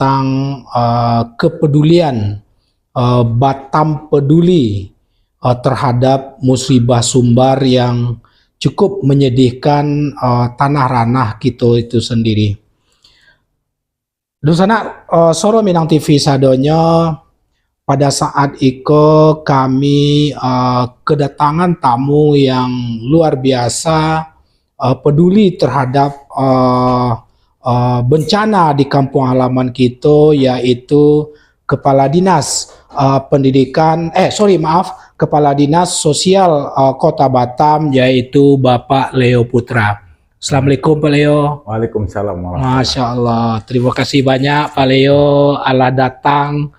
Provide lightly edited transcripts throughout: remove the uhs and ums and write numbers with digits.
tentang kepedulian Batam peduli terhadap musibah sumbar yang cukup menyedihkan tanah ranah kita itu sendiri. Dusana Soro Minang TV sadonya pada saat itu kami kedatangan tamu yang luar biasa peduli terhadap bencana di kampung halaman kita, yaitu Kepala Dinas Kepala Dinas Sosial Kota Batam, yaitu Bapak Leo Putra. Assalamualaikum Pak Leo. Waalaikumsalam. Masya Allah, terima kasih banyak Pak Leo Allah datang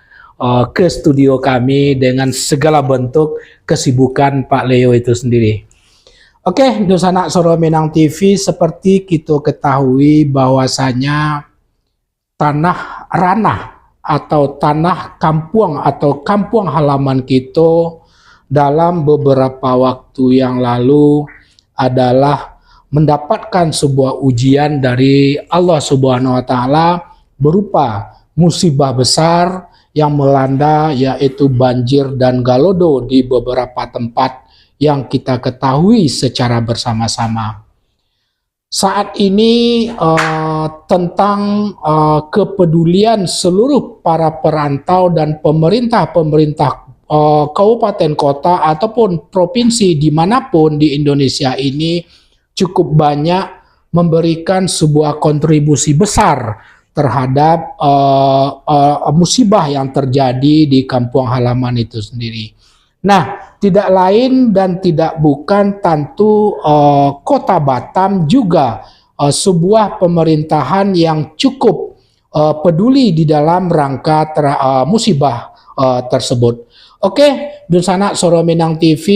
ke studio kami dengan segala bentuk kesibukan Pak Leo itu sendiri. Oke, Dusana Soro Minang TV, seperti kita ketahui bahwasanya tanah ranah atau tanah kampung atau kampung halaman kita dalam beberapa waktu yang lalu adalah mendapatkan sebuah ujian dari Allah Subhanahu wa Ta'ala berupa musibah besar yang melanda, yaitu banjir dan galodo di beberapa tempat yang kita ketahui secara bersama-sama. Saat ini tentang kepedulian seluruh para perantau dan pemerintah kabupaten kota ataupun provinsi dimanapun di Indonesia ini cukup banyak memberikan sebuah kontribusi besar terhadap musibah yang terjadi di kampung halaman itu sendiri. Nah, tidak lain dan tidak bukan tentu Kota Batam juga sebuah pemerintahan yang cukup peduli di dalam rangka musibah tersebut. Oke, Dusana Soro Minang TV,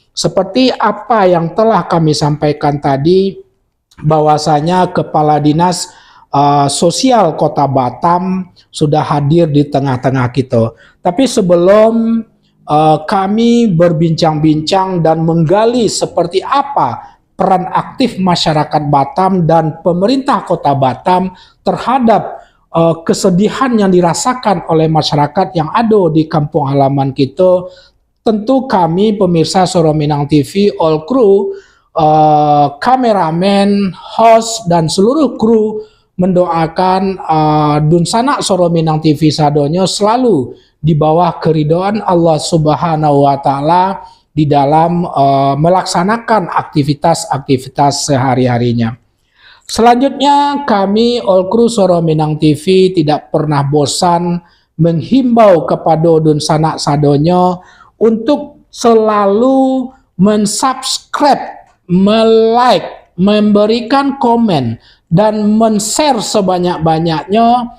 seperti apa yang telah kami sampaikan tadi, bahwasanya Kepala Dinas Sosial Kota Batam sudah hadir di tengah-tengah kita. Tapi sebelum kami berbincang-bincang dan menggali seperti apa peran aktif masyarakat Batam dan pemerintah Kota Batam terhadap kesedihan yang dirasakan oleh masyarakat yang ada di kampung halaman kita, tentu kami pemirsa Soro Minang TV, all crew, kameramen, host, dan seluruh kru mendoakan Dunsana Soro Minang TV sadonya selalu di bawah keridhaan Allah Subhanahu wa Ta'ala di dalam melaksanakan aktivitas-aktivitas sehari-harinya. Selanjutnya kami all crew Soro Minang TV tidak pernah bosan menghimbau kepada Dunsana sadonya untuk selalu mensubscribe, melike, memberikan komen, dan men-share sebanyak-banyaknya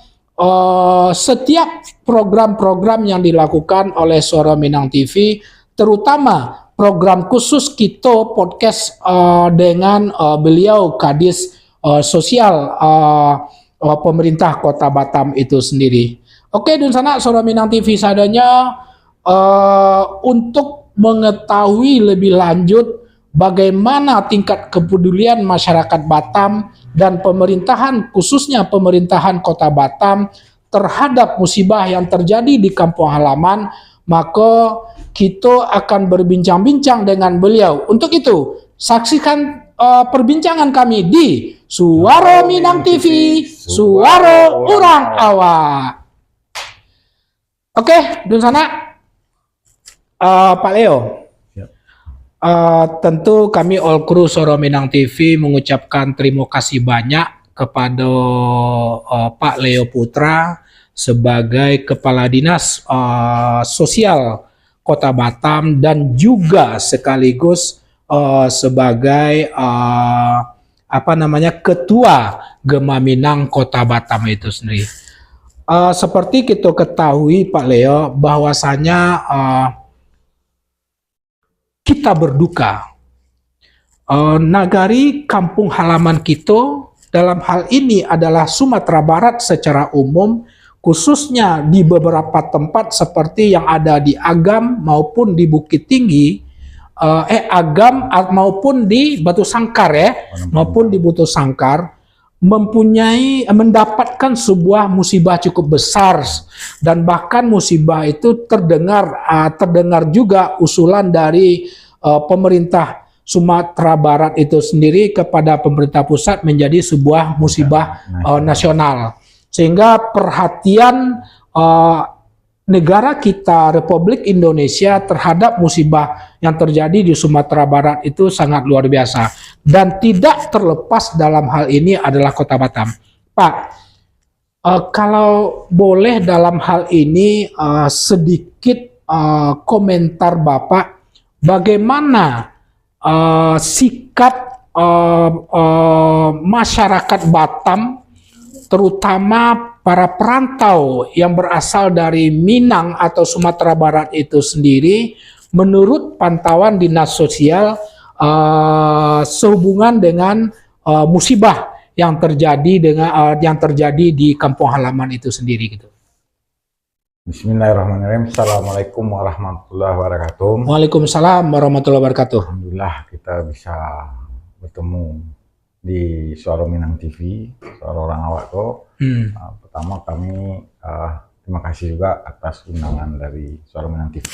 setiap program-program yang dilakukan oleh Soro Minang TV, terutama program khusus kita podcast dengan beliau Kadis Sosial pemerintah Kota Batam itu sendiri. Oke, Dunsana Soro Minang TV sadanya untuk mengetahui lebih lanjut bagaimana tingkat kepedulian masyarakat Batam dan pemerintahan, khususnya pemerintahan Kota Batam terhadap musibah yang terjadi di kampung halaman, maka kita akan berbincang-bincang dengan beliau. Untuk itu, saksikan perbincangan kami di Suara Minang TV, Suara Orang Awak. Oke, Dunsana, Pak Leo. Tentu kami all crew Soro Minang TV mengucapkan terima kasih banyak kepada Pak Leo Putra sebagai Kepala Dinas Sosial Kota Batam dan juga sekaligus sebagai Ketua Gema Minang Kota Batam itu sendiri. Seperti kita ketahui Pak Leo, bahwasanya kita berduka. Nagari kampung halaman kita dalam hal ini adalah Sumatera Barat secara umum, khususnya di beberapa tempat seperti yang ada di Agam maupun di Bukit Tinggi, Agam maupun di Batu Sangkar maupun di Batu Sangkar, mendapatkan sebuah musibah cukup besar, dan bahkan musibah itu terdengar juga usulan dari pemerintah Sumatera Barat itu sendiri kepada pemerintah pusat menjadi sebuah musibah nasional, sehingga perhatian negara kita Republik Indonesia terhadap musibah yang terjadi di Sumatera Barat itu sangat luar biasa, dan tidak terlepas dalam hal ini adalah Kota Batam. Pak, kalau boleh dalam hal ini sedikit komentar Bapak, bagaimana sikap masyarakat Batam, terutama para perantau yang berasal dari Minang atau Sumatera Barat itu sendiri, menurut pantauan Dinas Sosial sehubungan dengan musibah yang terjadi di kampung halaman itu sendiri gitu. Bismillahirrahmanirrahim. Assalamualaikum warahmatullahi wabarakatuh. Waalaikumsalam warahmatullahi wabarakatuh. Alhamdulillah kita bisa bertemu di Suara Minang TV, Suara Orang Awak kok. Pertama kami terima kasih juga atas undangan dari Suara Minang TV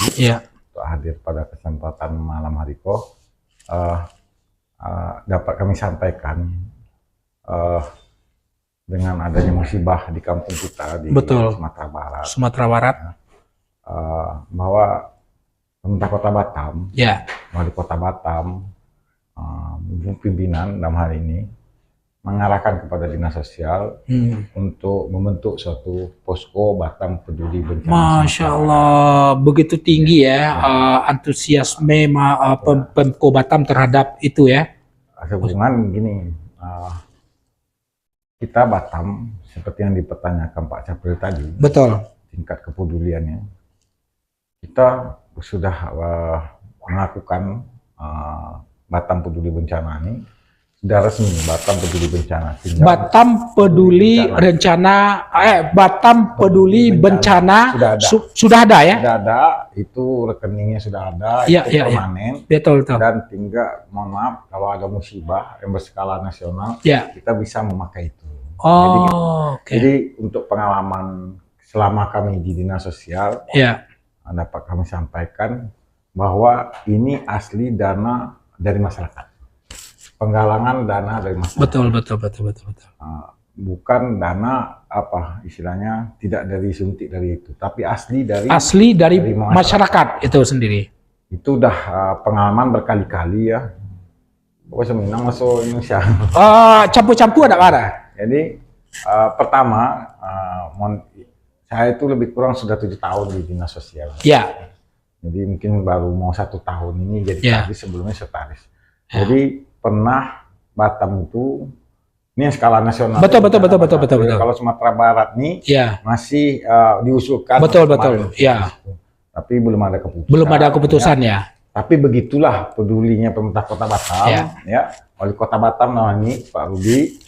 untuk hadir pada kesempatan malam hari kok. Dapat kami sampaikan dengan adanya musibah di kampung kita di Sumatera Barat, bahwa pemerintah Kota Batam, Wali Kota Batam, pimpinan dalam hal ini mengarahkan kepada Dinas Sosial untuk membentuk suatu posko Batam Peduli Bencana. Masya Allah, begitu tinggi ya antusiasme Pemko Batam terhadap itu ya. Hubungan gini, kita Batam seperti yang dipertanyakan Pak Capril tadi, betul, tingkat kepeduliannya, kita sudah melakukan Batam Peduli Bencana ini sudah resmi. Batam Peduli Bencana. Batam Peduli Bencana sudah ada ya? Sudah ada, itu rekeningnya sudah ada, itu permanen. Betul. Dan tinggal, mohon maaf, kalau ada musibah yang berskala nasional, kita bisa memakai itu. Jadi untuk pengalaman selama kami di Dinas Sosial, dapat kami sampaikan bahwa ini asli dana dari masyarakat, penggalangan dana dari masyarakat. Betul. Bukan dana apa istilahnya, tidak dari suntik dari itu, tapi asli dari masyarakat itu sendiri. Itu udah pengalaman berkali-kali ya. Pokoknya Minang masuk Indonesia. Campur-campur ada mana? Jadi pertama, saya itu lebih kurang sudah 7 tahun di Dinas Sosial. Jadi mungkin baru mau 1 tahun ini jadi kadis, sebelumnya sekretaris. Jadi pernah Batam itu, ini yang skala nasional. Betul. Kalau Sumatera Barat nih masih diusulkan. Betul. Tapi belum ada keputusan. Ya. Tapi begitulah pedulinya pemerintah Kota Batam, Wali Kota Batam namanya Pak Rudi.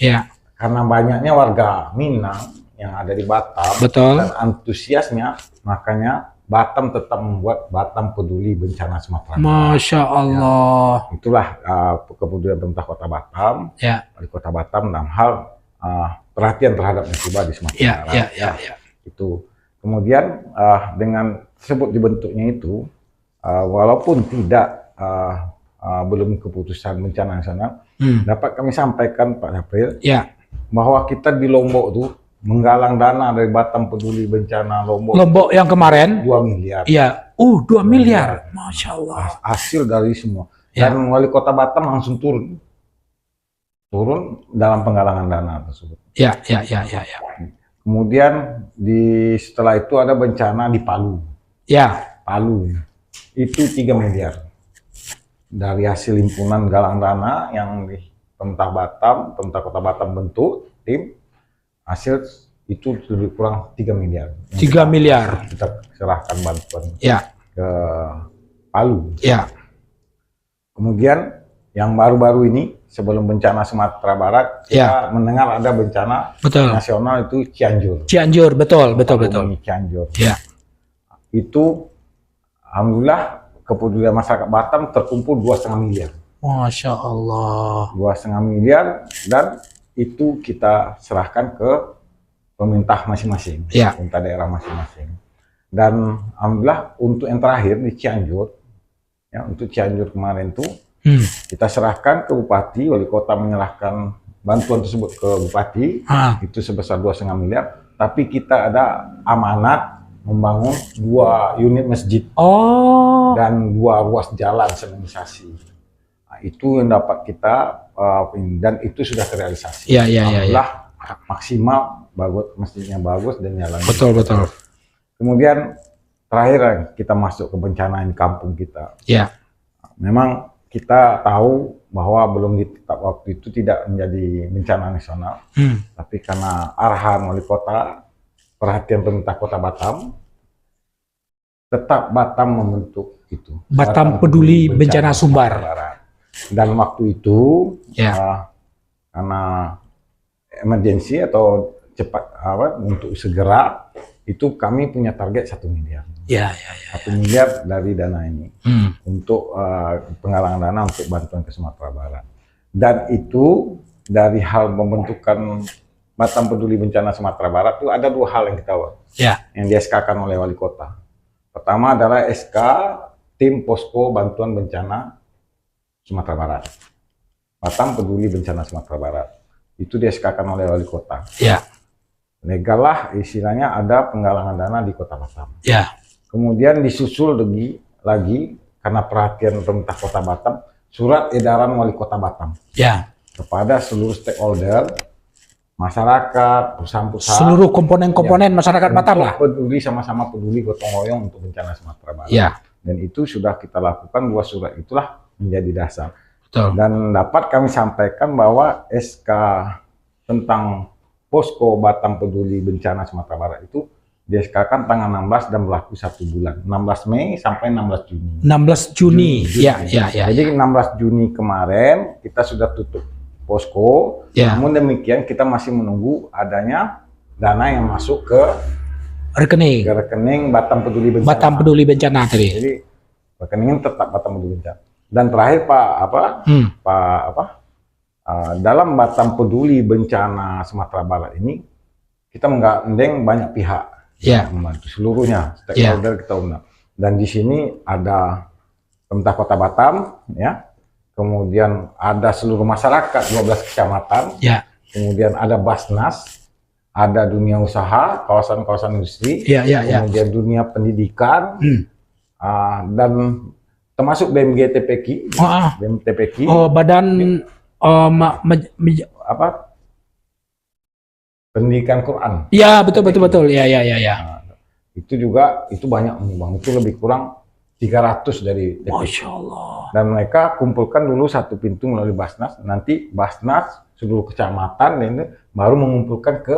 Karena banyaknya warga Minang yang ada di Batam dan antusiasnya, makanya Batam tetap membuat Batam Peduli Bencana Sumatera Barat. Masya Allah. Itulah kepedulian pemerintah Kota Batam, Wali Kota Batam dalam hal perhatian terhadap musibah di Sumatera Barat. Itu. Kemudian dengan tersebut dibentuknya itu, walaupun tidak belum keputusan bencana nasional, dapat kami sampaikan Pak April, bahwa kita di Lombok tuh menggalang dana dari Batam Peduli Bencana Lombok yang kemarin 2 miliar. 2 miliar. Masya Allah. Hasil dari semua. Dan Wali Kota Batam langsung turun dalam penggalangan dana tersebut. Kemudian setelah itu ada bencana di Palu. Palu itu 3 miliar. Dari hasil himpunan galang dana yang di pemerintah Kota Batam bentuk tim, hasil itu lebih kurang 3 miliar. 3 miliar. Kita serahkan bantuan ke Palu. Kemudian yang baru-baru ini sebelum bencana Sumatera Barat, kita mendengar ada bencana nasional itu Cianjur. Betul. Cianjur. Itu alhamdulillah kepedulian masyarakat Batam terkumpul 2,5 miliar. Masya Allah. 2,5 miliar, dan itu kita serahkan ke pemerintah masing-masing, pemerintah daerah masing-masing. Dan alhamdulillah untuk yang terakhir di Cianjur, ya untuk Cianjur kemarin tuh kita serahkan ke bupati, wali kota menyerahkan bantuan tersebut ke bupati, itu sebesar 2,5 miliar. Tapi kita ada amanat membangun 2 unit masjid dan 2 ruas jalan semanisasi. Nah, itu yang dapat kita dan itu sudah terrealisasi. Alhamdulillah maksimal, bagus, masjidnya bagus dan jalan. Betul. Kemudian terakhir kita masuk ke bencana di kampung kita. Memang kita tahu bahwa belum ditetap waktu itu tidak menjadi bencana nasional, tapi karena arahan wali kota, perhatian pemerintah Kota Batam, tetap Batam membentuk itu. Batam Peduli Bencana Sumbar. Dan waktu itu karena emergensi atau cepat untuk segera, itu kami punya target 1 miliar. 1 miliar dari dana ini untuk penggalangan dana untuk bantuan ke Sumatera Barat. Dan itu dari hal pembentukan Batam Peduli Bencana Sumatera Barat itu ada 2 hal yang kita yang di-SK-kan oleh wali kota. Pertama adalah SK Tim Posko Bantuan Bencana Sumatera Barat. Batam Peduli Bencana Sumatera Barat. Itu di-SK-kan oleh wali kota. Legal lah istilahnya, ada penggalangan dana di Kota Batam. Kemudian disusul lagi karena perhatian pemerintah Kota Batam, surat edaran wali Kota Batam kepada seluruh stakeholder, masyarakat, perusahaan-perusahaan, seluruh komponen-komponen masyarakat Batam lah. Peduli, sama-sama peduli, gotong royong untuk bencana Sumatera Barat. Dan itu sudah kita lakukan, 2 surat itulah menjadi dasar. Dan dapat kami sampaikan bahwa SK tentang Posko Batam Peduli Bencana Sumatera Barat itu di-SK-kan tanggal 16 dan berlaku 1 bulan. 16 Mei sampai 16 Juni. 16 Juni. Jadi 16 Juni kemarin kita sudah tutup posko. Namun demikian kita masih menunggu adanya dana yang masuk ke rekening Batam Peduli Bencana. Batam Peduli Bencana tadi. Jadi rekeningnya tetap Batam Peduli Bencana. Dan terakhir dalam Batam Peduli Bencana Sumatera Barat ini kita menggandeng banyak pihak membantu seluruhnya, stakeholder kita undang. Dan di sini ada pemerintah Kota Batam, kemudian ada seluruh masyarakat 12 kecamatan, kemudian ada Basnas, ada dunia usaha, kawasan-kawasan industri, kemudian dunia pendidikan, dan termasuk BMTPK, Badan pendidikan Quran. Betul. Itu juga banyak menyumbang, itu lebih kurang 300 dari TPK. Masya Allah. Dan mereka kumpulkan dulu 1 pintu melalui Basnas, nanti Basnas seluruh kecamatan ini baru mengumpulkan ke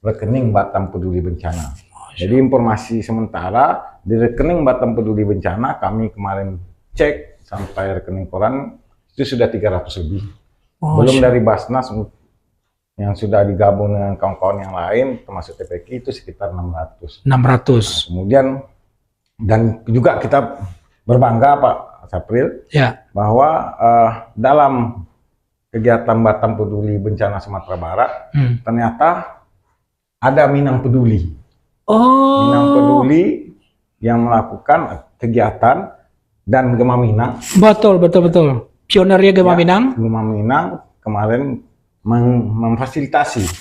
rekening Batam Peduli Bencana. Jadi informasi sementara di rekening Batam Peduli Bencana kami kemarin cek sampai rekening koran itu sudah 300 lebih. Belum dari Basnas yang sudah digabung dengan kawan-kawan yang lain termasuk TPK itu sekitar 600. Nah, kemudian dan juga kita berbangga Pak Sapril bahwa dalam kegiatan Batam Peduli Bencana Sumatera Barat ternyata ada Minang Peduli. Minang Peduli yang melakukan kegiatan dan Gema Minang. Betul. Pionernya Gema Minang. Gema Minang kemarin memfasilitasi.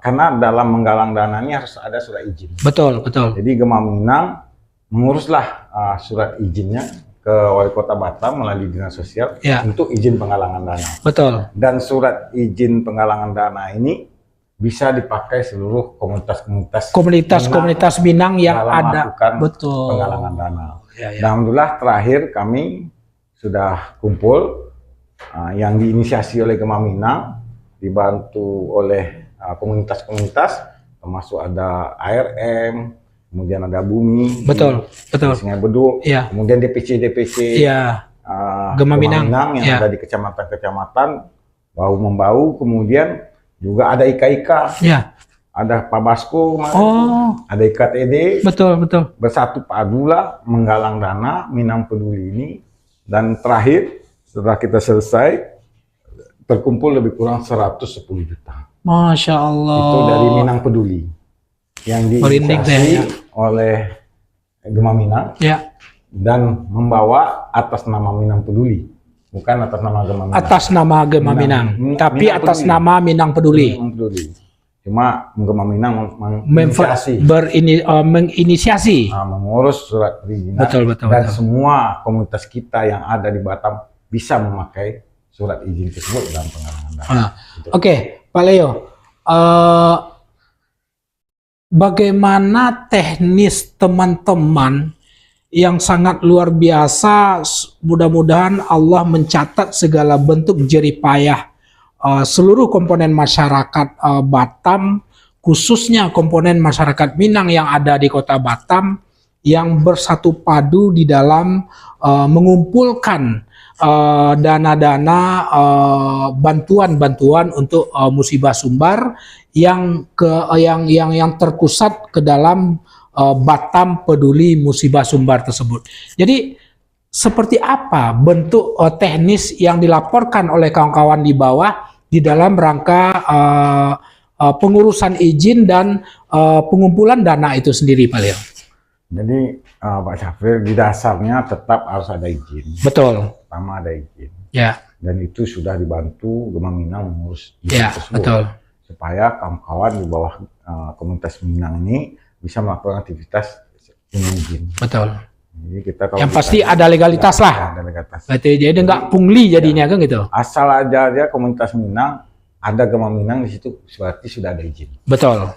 Karena dalam menggalang dana ini harus ada surat izin. Betul. Jadi Gema Minang menguruslah surat izinnya ke Wali Kota Batam melalui Dinas Sosial untuk izin penggalangan dana. Dan surat izin penggalangan dana ini bisa dipakai seluruh komunitas Minang yang ada penggalangan dana. Alhamdulillah terakhir kami sudah kumpul yang diinisiasi oleh Gema Minang, dibantu oleh komunitas-komunitas, termasuk ada ARM, kemudian ada Bumi, Sungai Beduk, kemudian DPC Gema Minang yang ada di kecamatan-kecamatan bahu-membahu, kemudian juga ada IKA, ada Pak Basko, ada IKTD, bersatu padulah menggalang dana Minang Peduli ini. Dan terakhir setelah kita selesai terkumpul lebih kurang 110 juta. Masya Allah. Itu dari Minang Peduli yang diinisiasi oleh Gema Minang dan membawa atas nama Minang Peduli, bukan atas nama Gema Minang. Atas nama Gema Minang, tapi Minang atas Peduli. Nama Minang Peduli. Minang Peduli. Cuma Gema Minang menginisiasi, mengurus surat perizinan, dan semua komunitas kita yang ada di Batam bisa memakai surat izin tersebut dalam penggalangan dana. Oke, Pak Leo, bagaimana teknis teman-teman yang sangat luar biasa? Mudah-mudahan Allah mencatat segala bentuk jerih payah seluruh komponen masyarakat Batam, khususnya komponen masyarakat Minang yang ada di kota Batam, yang bersatu padu di dalam mengumpulkan dana-dana bantuan-bantuan untuk musibah sumbar yang terpusat ke dalam Batam Peduli Musibah Sumbar tersebut. Jadi seperti apa bentuk teknis yang dilaporkan oleh kawan-kawan di bawah di dalam rangka pengurusan izin dan pengumpulan dana itu sendiri, Pak Leo? Jadi Pak Syafril, di dasarnya tetap harus ada izin. Betul. Pertama ada izin. Ya. Dan itu sudah dibantu Gema Minang mengurus izin tersebut. Betul. Supaya kawan-kawan di bawah komunitas Minang ini bisa melakukan aktivitas izin. Betul. Jadi kita kalau yang pasti ada legalitas lah. Ada legalitas. Jadi nggak pungli jadinya kan gitu. Asal aja dia komunitas Minang, ada Gema Minang di situ, berarti sudah ada izin. Betul.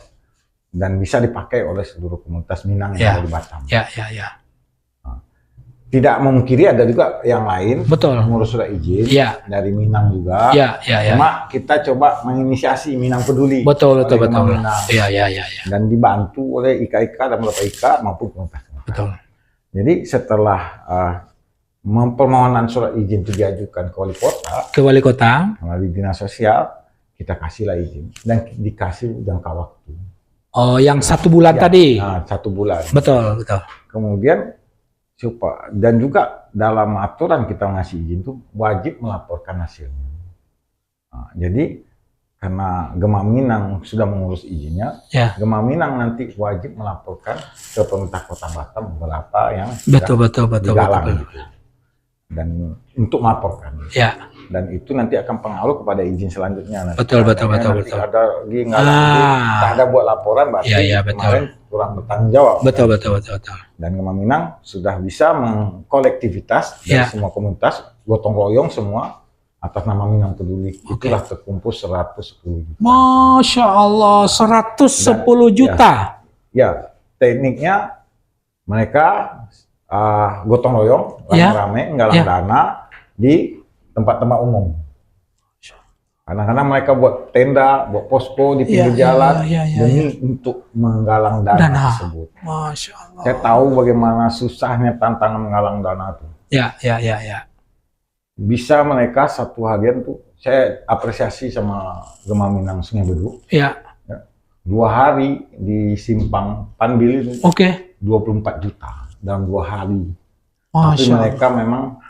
Dan bisa dipakai oleh seluruh komunitas Minang yang ada di Batam. Ya. Tidak memungkiri ada juga yang lain. Betul. Mengurus surat izin dari Minang juga. Cuma kita coba menginisiasi Minang Peduli. Betul. Iya. Dan dibantu oleh IKIK dan beberapa IK maupun komunitas. Betul. Jadi setelah permohonan surat izin itu diajukan ke wali kota, melalui dinas sosial, kita kasihlah izin dan dikasih jangka waktu. Oh, yang 1 bulan tadi? 1 bulan. Betul. Kemudian dan juga dalam aturan kita ngasih izin itu wajib melaporkan hasilnya. Jadi karena Gema Minang sudah mengurus izinnya, Gema Minang nanti wajib melaporkan ke pemerintah Kota Batam berapa yang betul. Gitu. Dan untuk melaporkan. Dan itu nanti akan pengaruh kepada izin selanjutnya. Betul. Ada lagi nggak ada buat laporan, berarti kemarin kurang bertanggung jawab. Betul. Dan Gema Minang sudah bisa mengkolektivitas dari semua komunitas, gotong royong semua atas nama Minang Peduli. Itulah terkumpul 110 juta. Masya Allah, 110 juta. Ya, tekniknya mereka gotong royong, rame-rame, nggalang dana di tempat-tempat umum. Kadang-kadang mereka buat tenda, buat posko di pinggir jalan demi untuk menggalang dana tersebut. Masya Allah. Saya tahu bagaimana susahnya tantangan menggalang dana itu. Ya. Bisa mereka satu harian tuh, saya apresiasi sama Gema Minang Sungai Bedu. 2 hari di Simpang Panbil itu 24 juta dalam 2 hari. Tapi mereka memang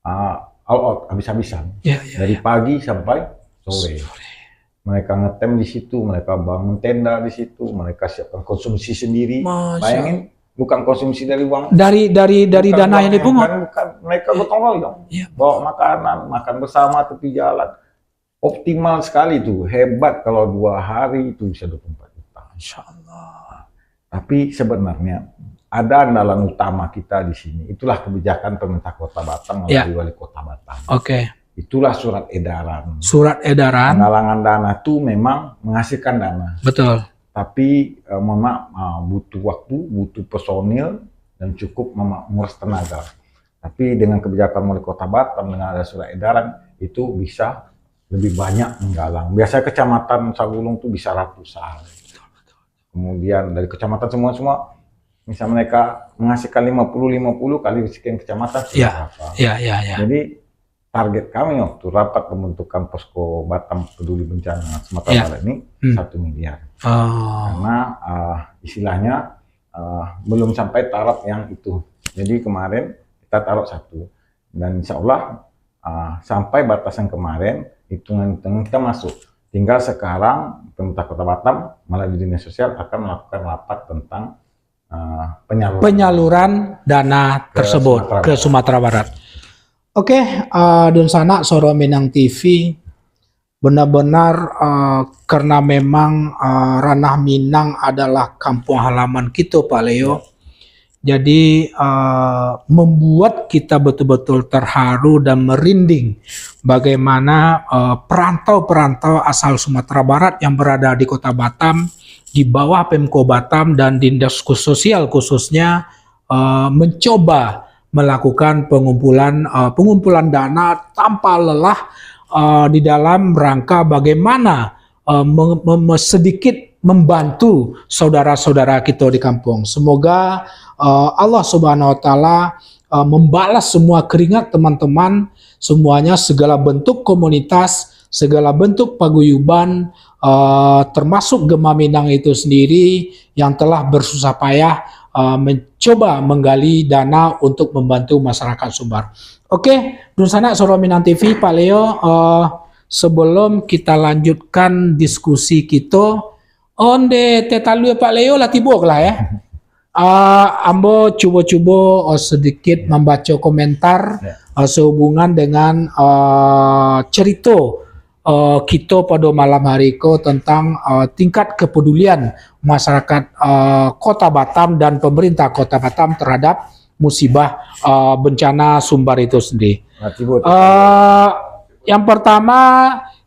all out, habis-habisan. Dari pagi sampai sore. Mereka ngetem di situ, mereka bangun tenda di situ, mereka siapkan konsumsi sendiri. Bayangin, bukan konsumsi dari uang. Dari dana yang dipungut. Bukan, mereka gotong royong. Bawa makanan, makan bersama tepi jalan. Optimal sekali tuh, hebat kalau 2 hari itu bisa 24 juta. Insya Allah. Tapi sebenarnya ada andalan utama kita di sini. Itulah kebijakan pemerintah Kota Batam melalui wali Kota Batam. Itulah surat edaran. Surat edaran. Penggalangan dana itu memang menghasilkan dana. Betul. Tapi butuh waktu, butuh personil, dan cukup menguras tenaga. Tapi dengan kebijakan wali Kota Batam dengan ada surat edaran itu bisa lebih banyak menggalang. Biasanya kecamatan Sagulung itu bisa ratusan. Kemudian dari kecamatan semua. Misal mereka menghasilkan 50 kali sekian kecamatan. Jadi target kami waktu rapat pembentukan posko Batam Peduli Bencana Sumatera Barat ini 1 miliar. Karena istilahnya belum sampai taraf yang itu. Jadi kemarin kita taruh 1. Dan insya Allah sampai batasan kemarin hitungan kita masuk. Tinggal sekarang pemerintah Kota Batam melalui dinas sosial akan melakukan rapat tentang penyaluran dana tersebut ke Sumatera Barat. Oke, Dun Sana Soro Minang TV benar-benar karena memang ranah Minang adalah kampung halaman kita, Pak Leo. Jadi membuat kita betul-betul terharu dan merinding bagaimana perantau-perantau asal Sumatera Barat yang berada di Kota Batam di bawah Pemko Batam dan Dinas Sosial khususnya mencoba melakukan pengumpulan dana tanpa lelah di dalam rangka bagaimana sedikit membantu saudara-saudara kita di kampung. Semoga Allah Subhanahu wa taala membalas semua keringat teman-teman semuanya, segala bentuk komunitas, segala bentuk paguyuban, termasuk Gema Minang itu sendiri yang telah bersusah payah mencoba menggali dana untuk membantu masyarakat Sumbar. Oke, Dun Sana Soro Minang TV, Pak Leo, sebelum kita lanjutkan diskusi kita, onde tetalu Pak Leo lah tibuk lah ya. Ambo coba-coba sedikit membaca komentar sehubungan dengan cerita kita pada malam hari ko tentang tingkat kepedulian masyarakat Kota Batam dan pemerintah Kota Batam terhadap musibah bencana Sumbar itu sendiri. Yang pertama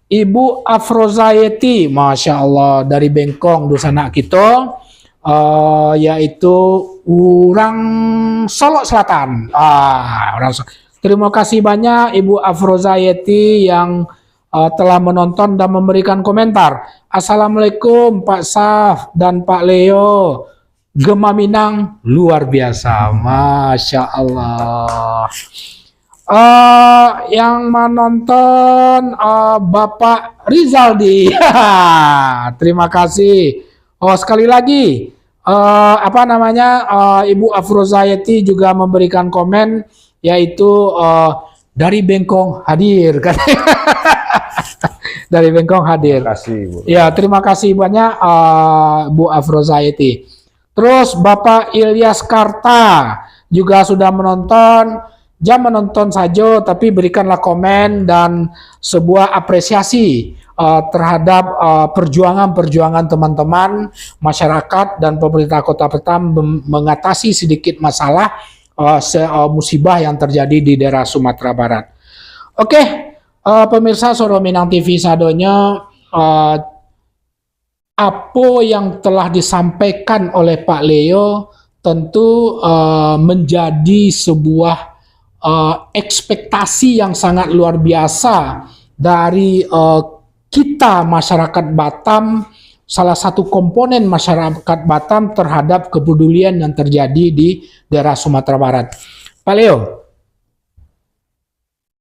Ibu Afrozayeti, Masya Allah, dari Bengkong, Dusana kita, yaitu orang Solok Selatan. Terima kasih banyak Ibu Afrozayeti yang telah menonton dan memberikan komentar. Assalamualaikum Pak Saf dan Pak Leo. Gema Minang luar biasa, Masya Allah. Yang menonton Bapak Rizaldi. Terima kasih. Sekali lagi Ibu Afrozayeti juga memberikan komen, yaitu dari Bengkong hadir. Dari Bengkong hadir. Terima kasih, Bu. Ya, terima kasih banyak Bu Afrozayeti. Terus Bapak Ilyas Karta juga sudah menonton. Jangan menonton saja, tapi berikanlah komen dan sebuah apresiasi terhadap perjuangan-perjuangan teman-teman masyarakat dan pemerintah Kota Batam mengatasi sedikit masalah musibah yang terjadi di daerah Sumatera Barat. Oke, pemirsa Soro Minang TV sadonya, apa yang telah disampaikan oleh Pak Leo tentu menjadi sebuah ekspektasi yang sangat luar biasa dari kita masyarakat Batam, salah satu komponen masyarakat Batam terhadap kepedulian yang terjadi di daerah Sumatera Barat. Pak Leo,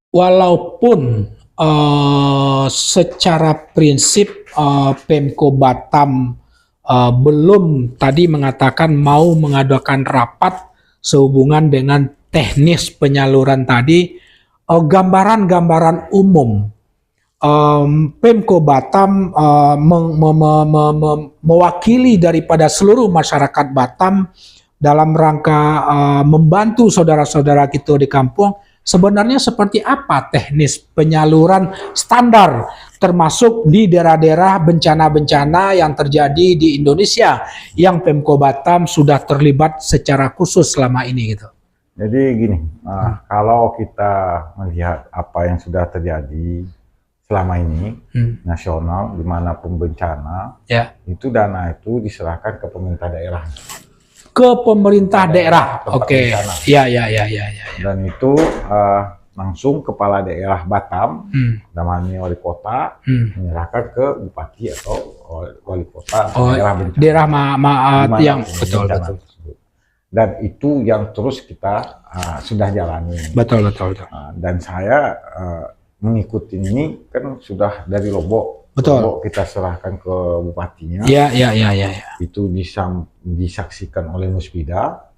walaupun secara prinsip Pemko Batam belum tadi mengatakan mau mengadakan rapat sehubungan dengan teknis penyaluran tadi, gambaran-gambaran umum Pemko Batam mewakili daripada seluruh masyarakat Batam dalam rangka membantu saudara-saudara kita di kampung. Sebenarnya seperti apa teknis penyaluran standar termasuk di daerah-daerah bencana-bencana yang terjadi di Indonesia yang Pemko Batam sudah terlibat secara khusus selama ini gitu. Jadi gini, kalau kita melihat apa yang sudah terjadi selama ini nasional dimanapun bencana, itu dana itu diserahkan ke pemerintah daerah. Ke pemerintah daerah, oke. Ya. Dan itu langsung kepala daerah Batam, namanya wali kota, menyerahkan ke bupati atau wali kota daerah bencana. Daerah yang betul. Dan itu yang terus kita sudah jalani. Betul. Dan saya mengikuti ini kan sudah dari Lombok. Betul. Lombok kita serahkan ke bupatinya. Ya. Itu disaksikan oleh Musbida.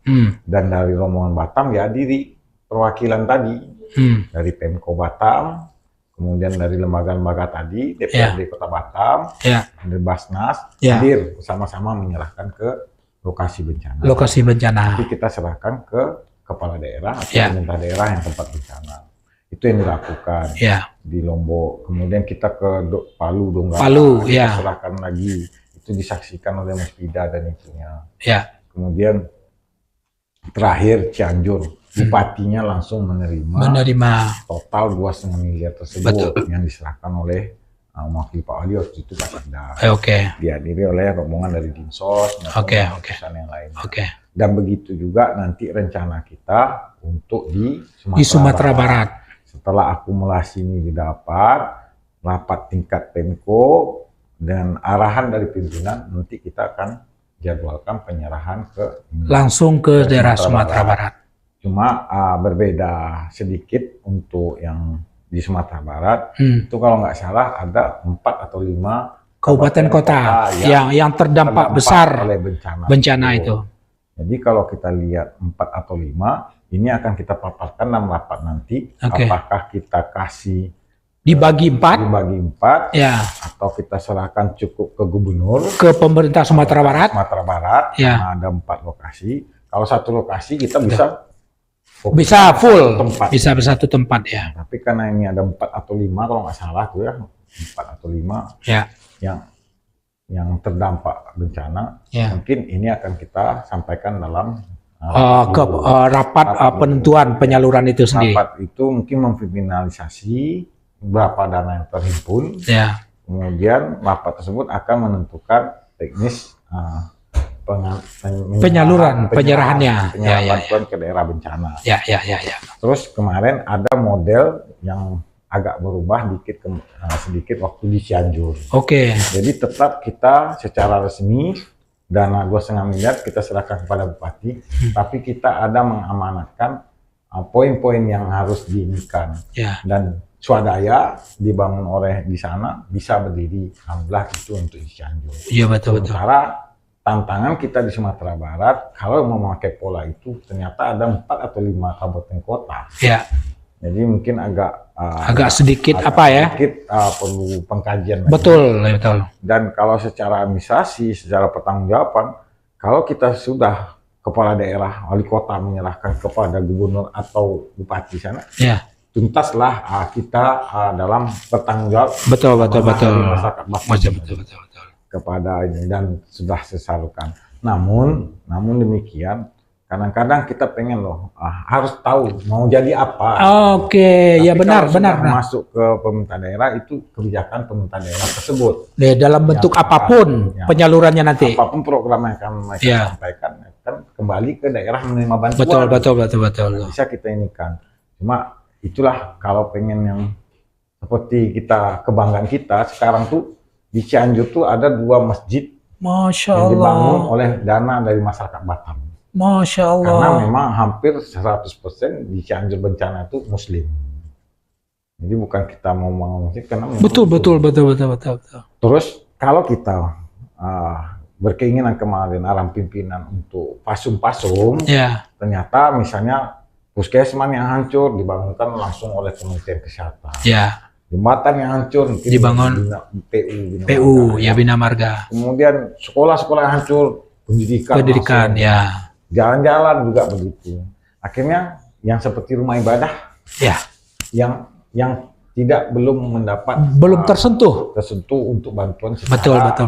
Dan dari rombongan Batam ya diri perwakilan tadi dari Pemko Batam, kemudian dari lembaga-lembaga tadi, DPRD Kota Batam, dari Basnas, hadir sama-sama menyerahkan ke lokasi bencana. Lokasi bencana. Jadi kita serahkan ke kepala daerah atau pemerintah daerah yang tempat bencana. Itu yang dilakukan di Lombok. Kemudian kita ke Palu, Donggala, kita serahkan lagi. Itu disaksikan oleh Muspida dan itunya. Kemudian terakhir Cianjur, bupatinya langsung menerima total 2,5 miliar tersebut yang diserahkan oleh wakil Pak Wali waktu itu Pak Sekda. Dihadiri oleh rombongan dari Dinsos dan yang lain. Dan begitu juga nanti rencana kita untuk di Sumatera Barat. Setelah akumulasi ini didapat, rapat tingkat Pemko dan arahan dari pimpinan, nanti kita akan jadwalkan penyerahan langsung ke daerah Sumatera Barat. Cuma berbeda sedikit untuk yang di Sumatera Barat. Itu kalau nggak salah ada 4 atau 5 kabupaten kota yang terdampak besar oleh bencana itu. Jadi kalau kita lihat 4 atau 5, ini akan kita paparkan dalam rapat nanti. Apakah kita kasih dibagi 4 atau kita serahkan cukup ke gubernur, ke pemerintah Sumatera Barat, karena ada 4 lokasi. Kalau satu lokasi kita bisa full, bisa satu tempat Tapi karena ini ada 4 atau 5 kalau nggak salah tuh 4 atau 5 yang terdampak bencana, mungkin ini akan kita sampaikan dalam rapat penentuan penyaluran itu sendiri. Rapat itu mungkin memfinalisasi berapa dana yang terhimpun, kemudian rapat tersebut akan menentukan teknis penyerahannya, bantuan ke daerah bencana. Terus kemarin ada model yang agak berubah sedikit waktu di Cianjur. Jadi tetap kita secara resmi dana 2,5 miliar kita serahkan kepada bupati, tapi kita ada mengamanatkan poin-poin yang harus diinikan dan swadaya dibangun oleh di sana bisa berdiri, alhamdulillah itu untuk di Cianjur. Sementara tantangan kita di Sumatera Barat kalau mau memakai pola itu ternyata ada 4 atau 5 kabupaten kota. Jadi mungkin agak sedikit perlu pengkajian. Betul. Dan kalau secara administrasi, secara pertanggungjawaban, kalau kita sudah kepala daerah, wali kota menyerahkan kepada gubernur atau bupati sana, tuntaslah kita dalam bertanggung jawab. Betul. Kepada ini dan sudah disalurkan. Namun demikian, kadang-kadang kita pengen harus tahu mau jadi apa. Benar. Masuk ke pemerintah daerah itu kebijakan pemerintah daerah tersebut. Dalam bentuk apapun penyalurannya nanti. Apapun program yang akan mereka sampaikan kan kembali ke daerah menerima bantuan. Betul. Bisa kita inikan. Cuma itulah kalau pengen yang seperti kebanggaan kita sekarang tuh di Cianjur tuh ada 2 masjid yang dibangun oleh dana dari masyarakat Batam. Karena memang hampir 100% di Cianjur bencana itu Muslim. Jadi bukan kita mau bangun masjid karena betul. Terus kalau kita berkeinginan kemarin arahan pimpinan untuk pasum-pasum, ternyata misalnya puskesmas yang hancur dibangunkan langsung oleh Kementerian Kesehatan. Jembatan yang hancur dibangun PU, Bina Marga. Kemudian sekolah-sekolah yang hancur, pendidikan jalan-jalan juga begitu. Akhirnya yang seperti rumah ibadah, yang belum tersentuh untuk bantuan secara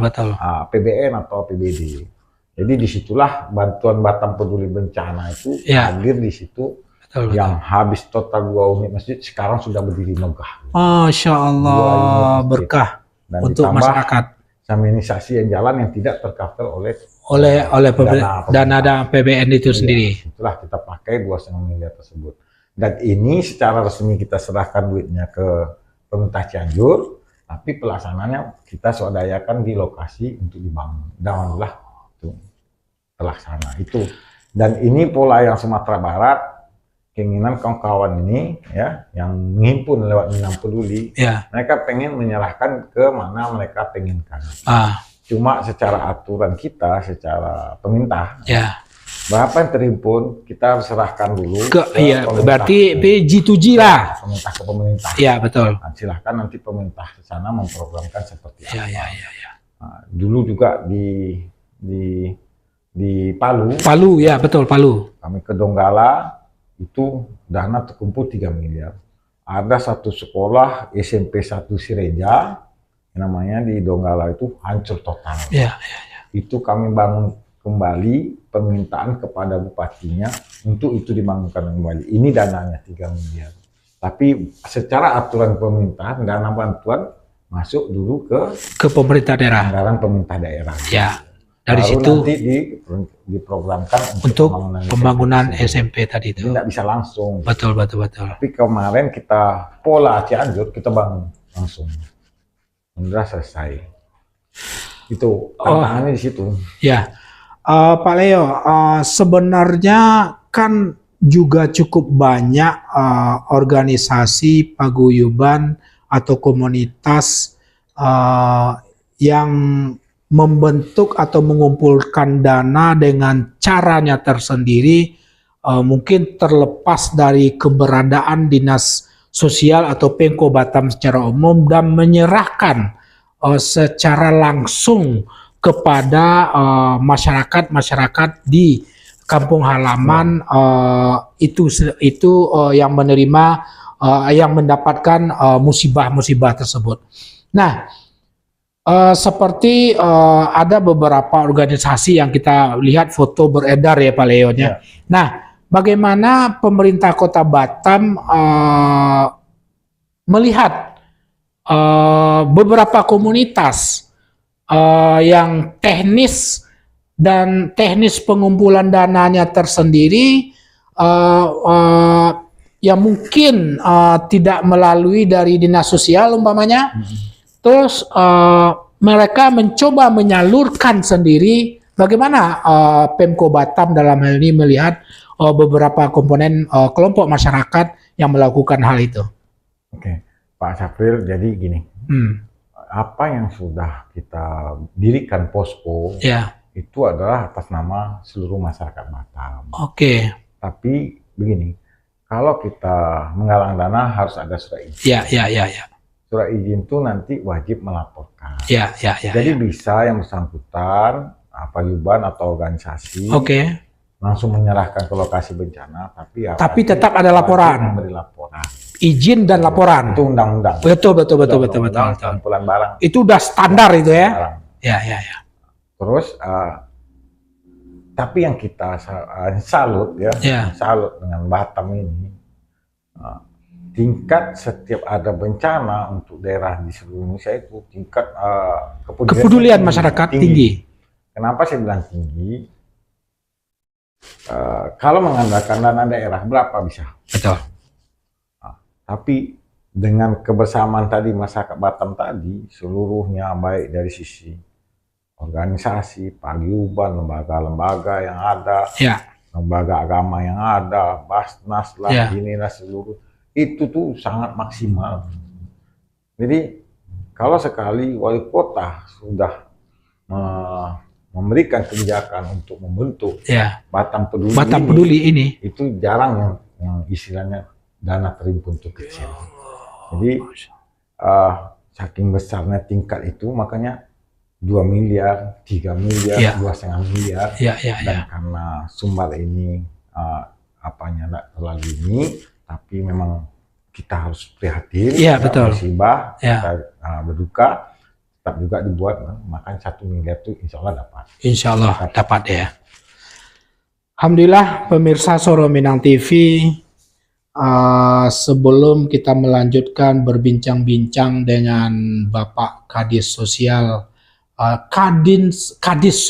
PBN atau APBD. Jadi disitulah bantuan Batam Peduli Bencana itu hadir di situ. Yang habis total 2 unit masjid sekarang sudah berdiri megah. Masya Allah, berkah dan untuk masyarakat. Saminisasi yang jalan yang tidak tercover oleh dana PBN itu sendiri. Itulah kita pakai 2,5 miliar tersebut. Dan ini secara resmi kita serahkan duitnya ke pemerintah Cianjur, tapi pelaksananya kita swadayakan di lokasi untuk dibangun. Dan alhamdulillah itu terlaksana itu. Dan ini pola yang Sumatera Barat. Keinginan kawan-kawan ini yang menghimpun lewat Minang Peduli, mereka pengen menyerahkan ke mana mereka penginkan. Cuma secara aturan kita, secara pemerintah, berapa yang terhimpun kita serahkan dulu iya, berarti G2G lah. Pemerintah ke pemerintah. Iya, betul. Nah, silahkan nanti pemerintah di sana memprogramkan seperti apa. Iya. Nah, dulu juga di Palu. Palu, ya betul, Palu. Kami ke Donggala itu dana terkumpul 3 miliar. Ada satu sekolah SMP 1 Sireja namanya di Donggala itu hancur total. Iya. Itu kami bangun kembali, permintaan kepada bupatinya untuk itu dibangunkan kembali. Ini dananya 3 miliar. Tapi secara aturan pemerintahan, dana bantuan masuk dulu ke pemerintah daerah. Anggaran pemerintah daerah. Ya. Dari baru situ nanti diprogramkan untuk pembangunan SMP tadi itu. Tidak bisa langsung. Betul. Tapi kemarin kita pola Cianjur kita bangun langsung. Sudah selesai. Itu tantangannya di situ. Ya, Pak Leo, sebenarnya kan juga cukup banyak organisasi paguyuban atau komunitas yang membentuk atau mengumpulkan dana dengan caranya tersendiri, mungkin terlepas dari keberadaan dinas sosial atau Pemko Batam secara umum, dan menyerahkan secara langsung kepada masyarakat di kampung halaman itu yang menerima yang mendapatkan musibah-musibah tersebut. Nah, seperti ada beberapa organisasi yang kita lihat foto beredar ya Pak Leo. Ya. Nah, bagaimana pemerintah Kota Batam melihat beberapa komunitas yang teknis pengumpulan dananya tersendiri yang mungkin tidak melalui dari dinas sosial umpamanya, terus mereka mencoba menyalurkan sendiri. Bagaimana Pemko Batam dalam hal ini melihat beberapa komponen kelompok masyarakat yang melakukan hal itu? Oke, Pak Syafril, jadi gini, apa yang sudah kita dirikan posko itu adalah atas nama seluruh masyarakat Batam. Oke. Tapi begini, kalau kita menggalang dana harus ada surat izin. Ya. Surat izin itu nanti wajib melaporkan. Ya. Jadi bisa yang bersangkutan, paguyuban atau organisasi, langsung menyerahkan ke lokasi bencana, tapi tetap ada laporan. Memberi laporan. Izin dan laporan. Itu undang-undang. Betul. Pengumpulan barang. Itu udah standar itu ya. Ya. Terus, tapi yang kita salut salut dengan Batam ini, tingkat setiap ada bencana untuk daerah di seluruh Indonesia itu tingkat kepedulian masyarakat tinggi. Kenapa saya bilang tinggi? Kalau mengandalkan dana daerah berapa bisa? Betul. Tapi dengan kebersamaan tadi masyarakat Batam tadi seluruhnya, baik dari sisi organisasi, paguyuban, lembaga-lembaga yang ada, lembaga agama yang ada, Basnas lah, inilah seluruh, itu tuh sangat maksimal. Jadi kalau sekali wali kota sudah memberikan kebijakan untuk membentuk Batam Peduli ini, itu jarang yang istilahnya dana terhimpun itu kecil. Jadi saking besarnya tingkat itu, makanya 2 miliar, 3 miliar, 2,5 miliar, dan karena sumber ini tidak terlalu ini, tapi memang kita harus prihatin, musibah, kita berduka, tetap juga dibuat, makanya 1 miliar itu insya Allah dapat. Insya Allah dapat ya. Alhamdulillah pemirsa Soro Minang TV, sebelum kita melanjutkan berbincang-bincang dengan Bapak Kadis Sosial, Kadis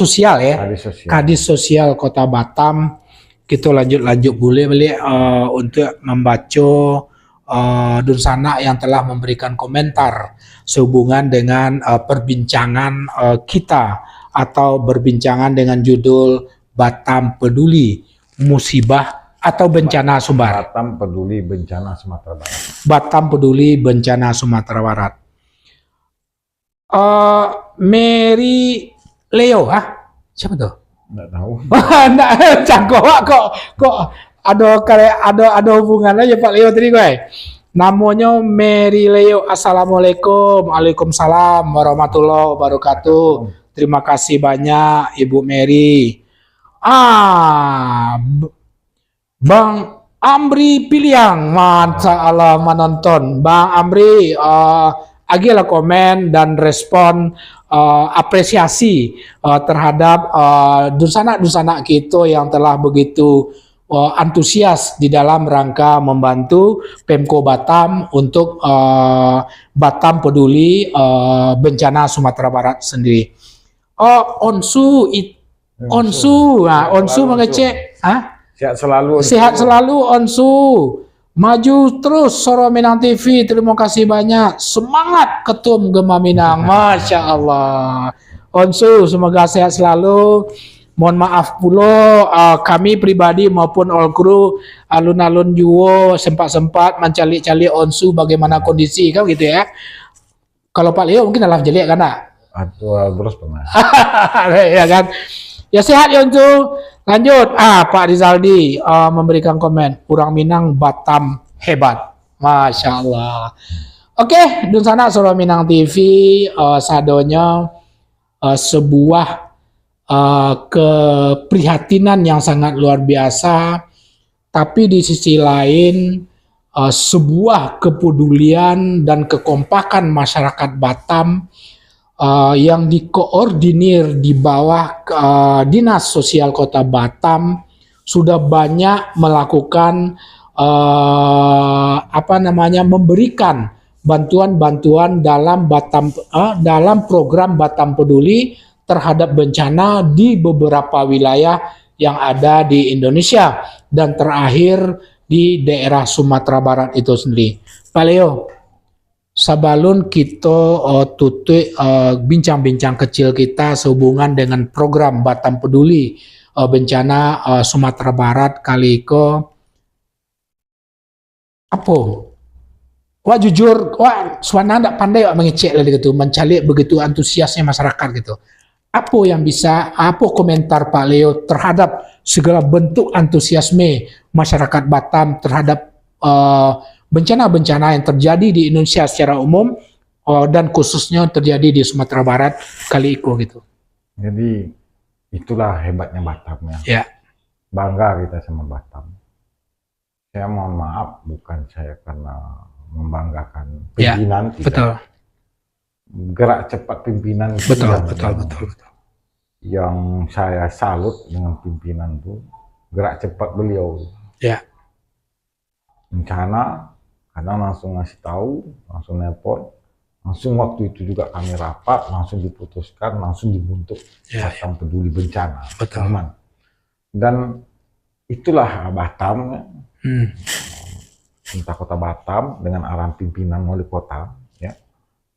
Sosial Kota Batam, kita lanjut boleh untuk membaca Dunsana yang telah memberikan komentar sehubungan dengan perbincangan kita atau berbincangan dengan judul Batam Peduli Musibah atau Bencana Sumbar. Batam Peduli Bencana Sumatera Barat. Batam Peduli Bencana Sumatera Barat. Mary Leo, siapa tuh? Nggak tahu. Nggak, cangkok kok ada hubungan aja Pak Leo tadi gue. Namanya Mary Leo. Assalamualaikum. Waalaikumsalam warahmatullahi wabarakatuh. Terima kasih banyak Ibu Mary. Bang Amri Piliang, Masya Allah menonton. Bang Amri, agilah komen dan respon apresiasi terhadap dusana-dusana kita yang telah begitu antusias di dalam rangka membantu Pemko Batam untuk Batam Peduli bencana Sumatera Barat sendiri. Onsu mengecek, Sehat selalu Onsu. Maju terus Soro Minang TV. Terima kasih banyak. Semangat Ketum Gema Minang. Masya Allah. Onsu semoga sehat selalu. Mohon maaf pula kami pribadi maupun all crew alun-alun Juwo sempat-sempat mencari-cari Onsu bagaimana kondisi kan gitu ya. Kalau Pak Leo mungkin adalah jelek kan? Atau terus pernah. Ya kan. Ya sehat ya Onsu. Lanjut, Pak Rizaldi memberikan komen, Kurang Minang Batam hebat, Masya Allah. Oke, dun sana Soro Minang TV, sadonya sebuah keprihatinan yang sangat luar biasa, tapi di sisi lain sebuah kepedulian dan kekompakan masyarakat Batam yang dikoordinir di bawah Dinas Sosial Kota Batam sudah banyak melakukan memberikan bantuan-bantuan dalam dalam program Batam Peduli terhadap bencana di beberapa wilayah yang ada di Indonesia dan terakhir di daerah Sumatera Barat itu sendiri. Pak Leo, sabalun kita tutup bincang-bincang kecil kita sehubungan dengan program Batam Peduli bencana Sumatera Barat kali ke apa? Wah jujur, Swana ndak pandai mengecek lah gitu, mencari begitu antusiasnya masyarakat gitu. Apa komentar Pak Leo terhadap segala bentuk antusiasme masyarakat Batam terhadap bencana-bencana yang terjadi di Indonesia secara umum dan khususnya terjadi di Sumatera Barat kali itu gitu. Jadi itulah hebatnya Batam ya. Bangga kita sama Batam. Saya mohon maaf, bukan saya karena membanggakan pimpinan, tidak. Betul. Gerak cepat pimpinan itu betul. Yang saya salut dengan pimpinan itu gerak cepat beliau. Ya. Bencana kadang langsung ngasih tahu, langsung nelpon, langsung waktu itu juga kami rapat, langsung diputuskan, langsung dibentuk Batam Peduli Bencana. Betul. Dan itulah Batam, Pemerintah Kota Batam dengan arahan pimpinan wali kota, ya,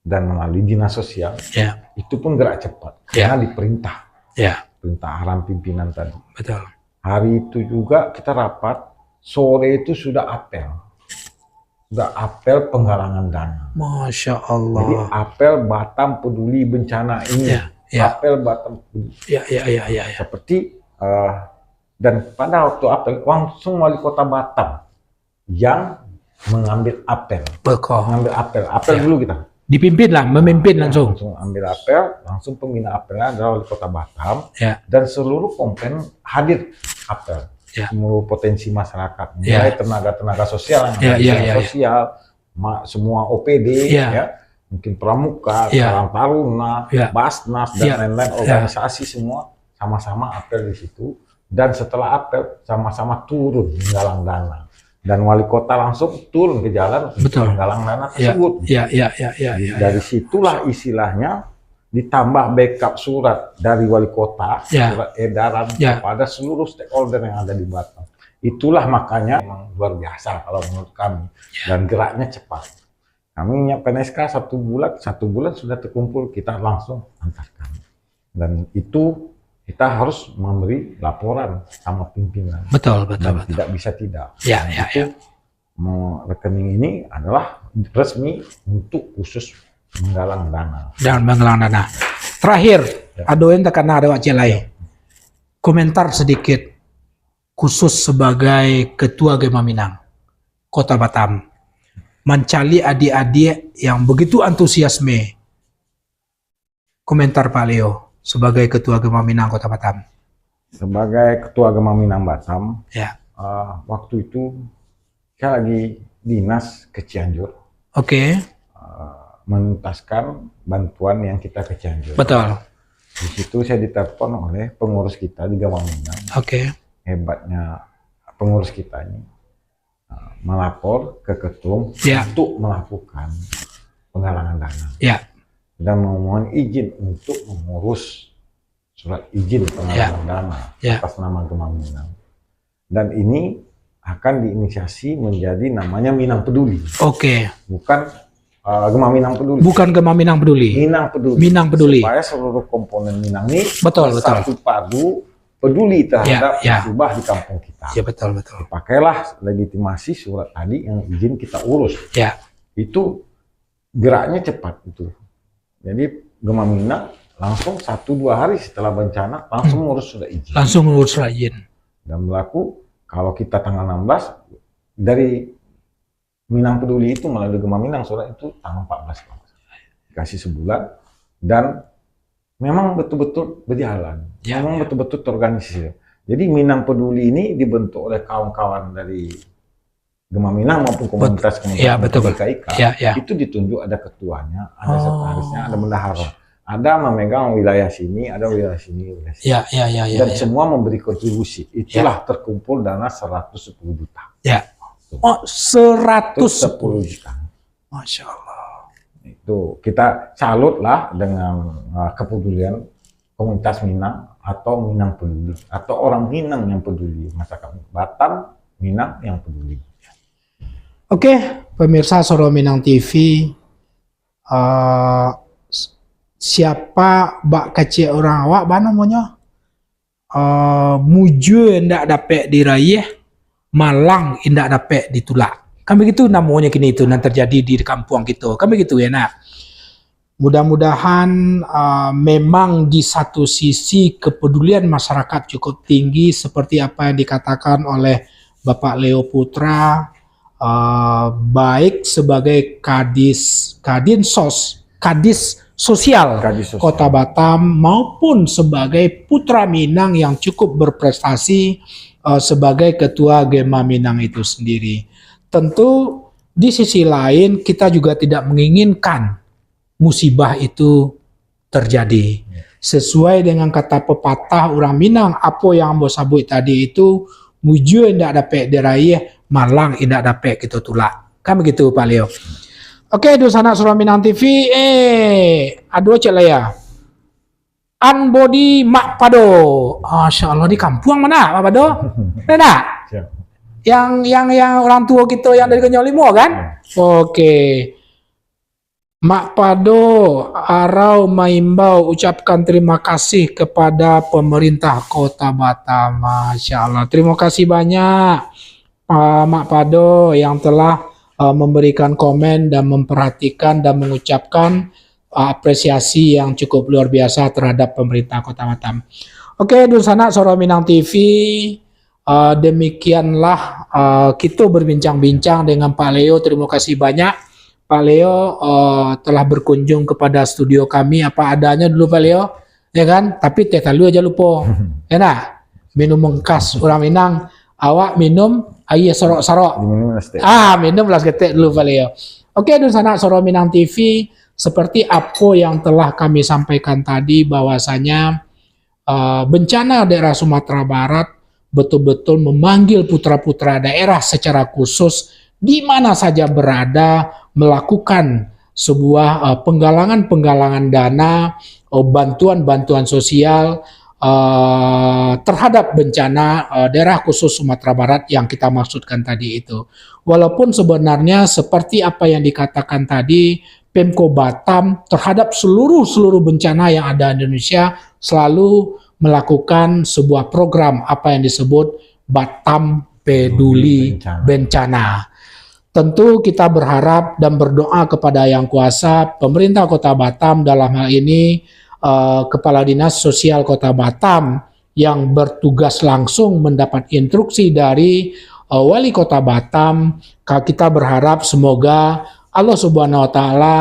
dan melalui dinas sosial, itu pun gerak cepat karena diperintah, perintah arahan pimpinan tadi. Betul. Hari itu juga kita rapat. Sore itu sudah apel penggalangan dana. Masya Allah. Jadi apel Batam Peduli Bencana ini, apel Batam Peduli. Ya. Seperti dan pada waktu apel langsung wali kota Batam yang mengambil apel. Mengambil apel dulu kita. Memimpin langsung. Langsung ambil apel, langsung pembina apelnya adalah wali kota Batam dan seluruh kompen hadir apel. Seluruh potensi masyarakat, mulai tenaga-tenaga sosial, sosial, semua OPD, mungkin pramuka, Karang Taruna, Basnas dan lain-lain organisasi semua sama-sama apel di situ. Dan setelah apel sama-sama turun menggalang dana. Dan wali kota langsung turun ke jalan untuk menggalang dana tersebut. Dari situlah istilahnya ditambah backup surat dari wali kota, surat edaran kepada seluruh stakeholder yang ada di Batam. Itulah makanya memang luar biasa kalau menurut kami dan geraknya cepat. Kami nyiapkan SK satu bulan sudah terkumpul, kita langsung antarkan. Dan itu kita harus memberi laporan sama pimpinan. Betul. Tidak bisa tidak. Itu rekening ini adalah resmi untuk khusus menggalang dana. Terakhir, ada yang tekan ada wajah lain. komentar sedikit khusus sebagai Ketua Gema Minang Kota Batam, mencari adik-adik yang begitu antusiasme. Komentar Pak Leo sebagai Ketua Gema Minang Kota Batam. Sebagai Ketua Gema Minang Batam, ya. Waktu itu saya lagi dinas ke Cianjur. Oke. Menuntaskan bantuan yang kita ke Cianjur. Betul. Di situ saya ditelepon oleh pengurus kita di Gema Minang. Oke. Hebatnya pengurus kita ini melapor ke ketum ya. untuk melakukan penggalangan dana. Ya. Dan memohon izin untuk mengurus surat izin penggalangan dana atas nama Gema Minang. Dan ini akan diinisiasi menjadi namanya Minang Peduli. Oke. Bukan Gema Minang Peduli. Bukan Gema Minang Peduli. Minang Peduli. Minang Peduli. Supaya seluruh komponen Minang ini betul. padu peduli terhadap musibah di kampung kita. Ya betul. Pakailah legitimasi surat tadi yang izin kita urus. Ya. Itu geraknya cepat itu. Jadi Gema Minang langsung 1-2 hari setelah bencana langsung ngurus surat izin. Langsung ngurus surat izin. Dan berlaku kalau kita tanggal 16 dari Minang Peduli itu melalui Gema Minang surat itu tanggal 14 dikasih sebulan dan memang betul-betul berjalan, memang betul-betul terorganisir. Jadi Minang Peduli ini dibentuk oleh kawan-kawan dari Gema Minang maupun komunitas KIK. Itu ditunjuk ada ketuanya, ada sekretarisnya, ada bendahara. Ada memegang wilayah sini, ada wilayah sini, wilayah sini. Dan semua memberi kontribusi. Itulah terkumpul dana 110 juta. Oh, 110 juta. Masya Allah. Itu kita salut lah dengan kepedulian komunitas Minang atau Minang Peduli atau orang Minang yang peduli, masyarakat Batam Minang yang peduli. Oke, pemirsa Soro Minang TV, siapa bak kecil orang awak mana namanya? Muju ndak dapat diraih, malang indak dapat ditulak. Kan begitu namanya kini itu yang terjadi di kampung kita. Kan begitu ya nak. Mudah-mudahan memang di satu sisi kepedulian masyarakat cukup tinggi seperti apa yang dikatakan oleh Bapak Leo Putra, baik sebagai kadis sosial Kota Batam maupun sebagai putra Minang yang cukup berprestasi sebagai Ketua Gema Minang itu sendiri. Tentu di sisi lain kita juga tidak menginginkan musibah itu terjadi. Sesuai dengan kata pepatah orang Minang, apa yang ambo sabut tadi itu, muju indak dapat diraih, malang indak dapat kita tulak. Kan begitu Pak Leo. Oke, Dusana Soro Minang TV, aduh cek lah ya. Unbody Mak Pado. Masya Allah, di kampung mana Mak Pado? Ada? Yang orang tua kita yang dari Kenyolimo kan? Oke. Mak Pado, Arau Maimbau ucapkan terima kasih kepada pemerintah Kota Batam. Masya Allah, terima kasih banyak Mak Pado yang telah memberikan komen dan memperhatikan dan mengucapkan apresiasi yang cukup luar biasa terhadap pemerintah Kota Batam. Oke, Dusana Soro Minang TV, demikianlah kita berbincang-bincang dengan Pak Leo. Terima kasih banyak Pak Leo telah berkunjung kepada studio kami apa adanya dulu Pak Leo, ya kan? Tapi teh talu aja lupa, enak minum mengkas orang Minang. Awak minum air sorok-sorok. Minum las getek dulu Pak Leo. Oke, Dusana Soro Minang TV, seperti apa yang telah kami sampaikan tadi bahwasanya bencana daerah Sumatera Barat betul-betul memanggil putra-putra daerah secara khusus di mana saja berada melakukan sebuah penggalangan dana, bantuan sosial terhadap bencana daerah khusus Sumatera Barat yang kita maksudkan tadi itu. Walaupun sebenarnya seperti apa yang dikatakan tadi, Pemko Batam terhadap seluruh bencana yang ada di Indonesia selalu melakukan sebuah program apa yang disebut Batam Peduli Bencana. Tentu kita berharap dan berdoa kepada Yang Kuasa, pemerintah Kota Batam dalam hal ini Kepala Dinas Sosial Kota Batam yang bertugas langsung mendapat instruksi dari Wali Kota Batam. Kita berharap semoga Allah Subhanahu wa taala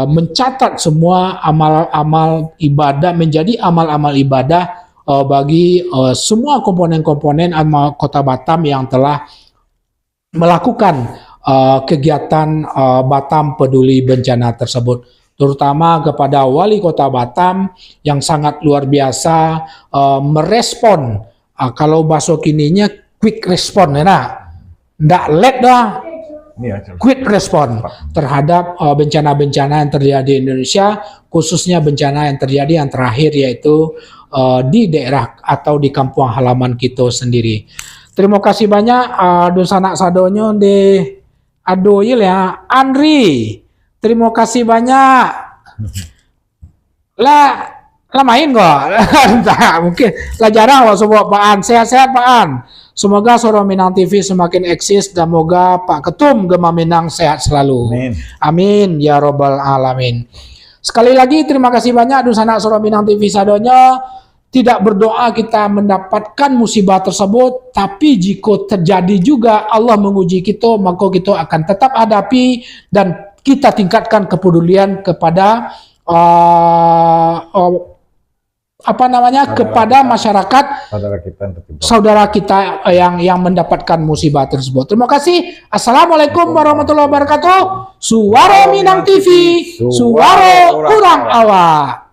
mencatat semua amal-amal ibadah menjadi amal-amal ibadah bagi semua komponen-komponen Kota Batam yang telah melakukan kegiatan Batam Peduli Bencana tersebut, terutama kepada Wali Kota Batam yang sangat luar biasa merespon, kalau bahasa kininya quick respon, ndak let dah, quick respon terhadap bencana-bencana yang terjadi di Indonesia, khususnya bencana yang terjadi yang terakhir yaitu di daerah atau di kampung halaman kita sendiri. Terima kasih banyak dosanak sadonyo di adoil ya Andri. Terima kasih banyak. Lah main kok. Mungkin lah jarang waktu Pak An. Sehat-sehat Pak An. Semoga Suara Minang TV semakin eksis dan semoga Pak Ketum Gema Minang sehat selalu. Amin. Amin ya robbal alamin. Sekali lagi terima kasih banyak dosanak Suara Minang TV sadonyo. Tidak berdoa kita mendapatkan musibah tersebut, tapi jika terjadi juga Allah menguji kita, maka kita akan tetap hadapi dan kita tingkatkan kepedulian kepada kepada masyarakat saudara kita yang mendapatkan musibah tersebut. Terima kasih. Assalamualaikum warahmatullahi wabarakatuh. Suara Minang TV, suara kurang awak.